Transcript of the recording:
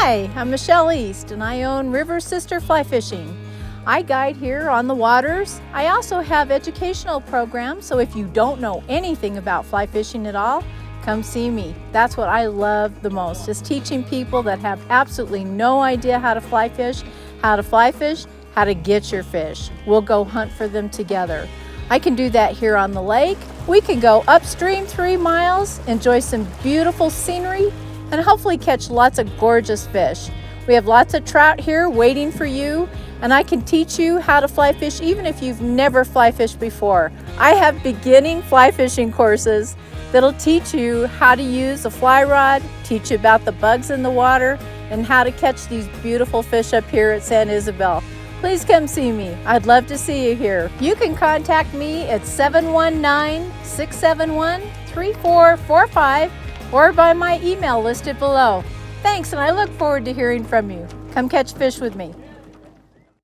Hi, I'm Michelle East and I own RvrSister Fly Fishing. I guide here on the waters. I also have educational programs, so if you don't know anything about fly fishing at all, come see me. That's what I love the most, is teaching people that have absolutely no idea how to fly fish, how to get your fish. We'll go hunt for them together. I can do that here on the lake. We can go upstream 3 miles, enjoy some beautiful scenery, and hopefully catch lots of gorgeous fish. We have lots of trout here waiting for you, and I can teach you how to fly fish even if you've never fly fished before. I have beginning fly fishing courses that'll teach you how to use a fly rod, teach you about the bugs in the water, and how to catch these beautiful fish up here at San Isabel. Please come see me. I'd love to see you here. You can contact me at 719-671-3445 or by my email listed below. Thanks, and I look forward to hearing from you. Come catch fish with me.